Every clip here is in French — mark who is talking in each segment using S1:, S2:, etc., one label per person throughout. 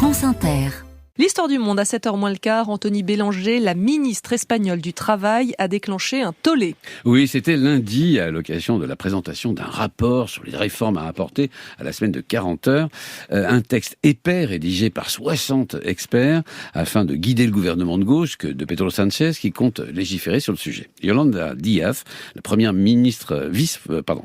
S1: France Inter.
S2: L'histoire du monde à 7h moins le quart, Anthony Bélanger, la ministre espagnole du Travail, a déclenché un tollé.
S3: Oui, c'était lundi à l'occasion de la présentation d'un rapport sur les réformes à apporter à la semaine de 40 heures. Un texte épais rédigé par 60 experts afin de guider le gouvernement de gauche de Pedro Sánchez qui compte légiférer sur le sujet. Yolanda Díaz, la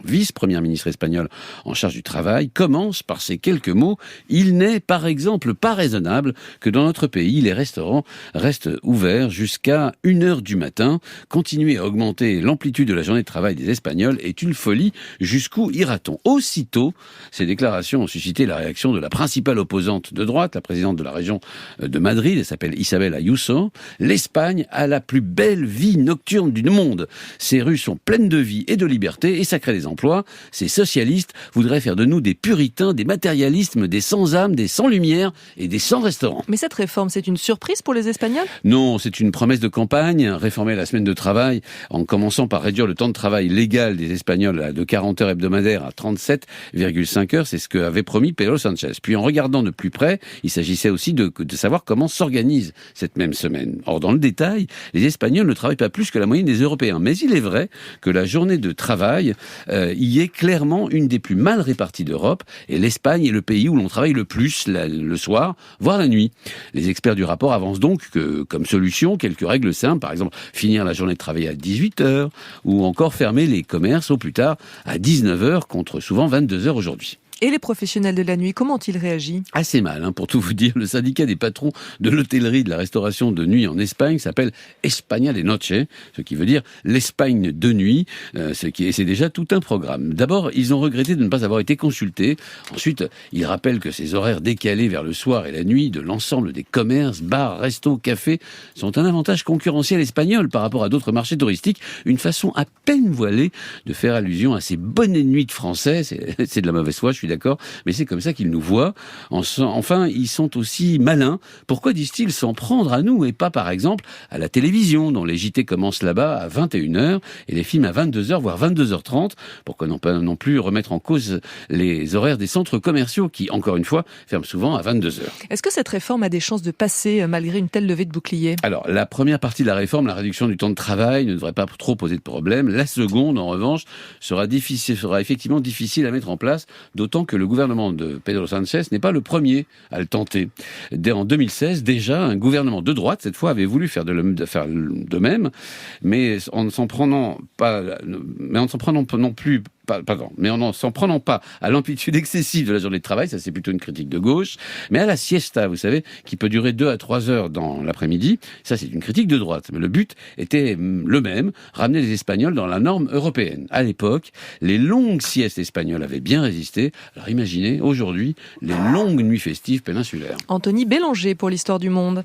S3: vice-première ministre espagnole en charge du travail, commence par ces quelques mots. Il n'est par exemple pas raisonnable que dans notre pays, les restaurants restent ouverts jusqu'à 1h du matin. Continuer à augmenter l'amplitude de la journée de travail des Espagnols est une folie. Jusqu'où ira-t-on ? Aussitôt, ces déclarations ont suscité la réaction de la principale opposante de droite, la présidente de la région de Madrid, elle s'appelle Isabel Ayuso. L'Espagne a la plus belle vie nocturne du monde. Ses rues sont pleines de vie et de liberté et ça crée des emplois. Ces socialistes voudraient faire de nous des puritains, des matérialistes, des sans-âme, des sans-lumière et des sans-restaurants.
S2: Mais cette réforme, c'est une surprise pour les Espagnols ?
S3: Non, c'est une promesse de campagne, réformer la semaine de travail en commençant par réduire le temps de travail légal des Espagnols de 40 heures hebdomadaires à 37,5 heures, c'est ce qu'avait promis Pedro Sánchez. Puis en regardant de plus près, il s'agissait aussi de savoir comment s'organise cette même semaine. Or, dans le détail, les Espagnols ne travaillent pas plus que la moyenne des Européens. Mais il est vrai que la journée de travail y est clairement une des plus mal réparties d'Europe et l'Espagne est le pays où l'on travaille le plus le soir, voire la nuit. Les experts du rapport avancent donc que, comme solution, quelques règles simples, par exemple finir la journée de travail à 18h ou encore fermer les commerces au plus tard à 19h contre souvent 22h aujourd'hui.
S2: Et les professionnels de la nuit, comment ont-ils réagi ? Assez
S3: mal, pour tout vous dire. Le syndicat des patrons de l'hôtellerie de la restauration de nuit en Espagne s'appelle España de Noche, ce qui veut dire l'Espagne de nuit, c'est déjà tout un programme. D'abord, ils ont regretté de ne pas avoir été consultés. Ensuite, ils rappellent que ces horaires décalés vers le soir et la nuit de l'ensemble des commerces, bars, restos, cafés sont un avantage concurrentiel espagnol par rapport à d'autres marchés touristiques. Une façon à peine voilée de faire allusion à ces bonnes nuits de français. C'est de la mauvaise foi, je suis d'accord, mais c'est comme ça qu'ils nous voient. Enfin, ils sont aussi malins. Pourquoi, disent-ils, s'en prendre à nous et pas, par exemple, à la télévision, dont les JT commencent là-bas à 21h et les films à 22h, voire 22h30. Pourquoi non plus remettre en cause les horaires des centres commerciaux qui, encore une fois, ferment souvent à 22h.
S2: Est-ce que cette réforme a des chances de passer malgré une telle levée de bouclier ?
S3: Alors, la première partie de la réforme, la réduction du temps de travail, ne devrait pas trop poser de problème. La seconde, en revanche, sera effectivement difficile à mettre en place, d'autant que le gouvernement de Pedro Sánchez n'est pas le premier à le tenter. En 2016, déjà, un gouvernement de droite, cette fois, avait voulu faire de même, mais en ne s'en prenant pas à l'amplitude excessive de la journée de travail, ça c'est plutôt une critique de gauche, mais à la siesta, vous savez, qui peut durer 2 à 3 heures dans l'après-midi, ça c'est une critique de droite. Mais le but était le même, ramener les Espagnols dans la norme européenne. À l'époque, les longues siestes espagnoles avaient bien résisté. Alors imaginez, aujourd'hui, les longues nuits festives péninsulaires.
S2: Anthony Bélanger pour l'histoire du monde.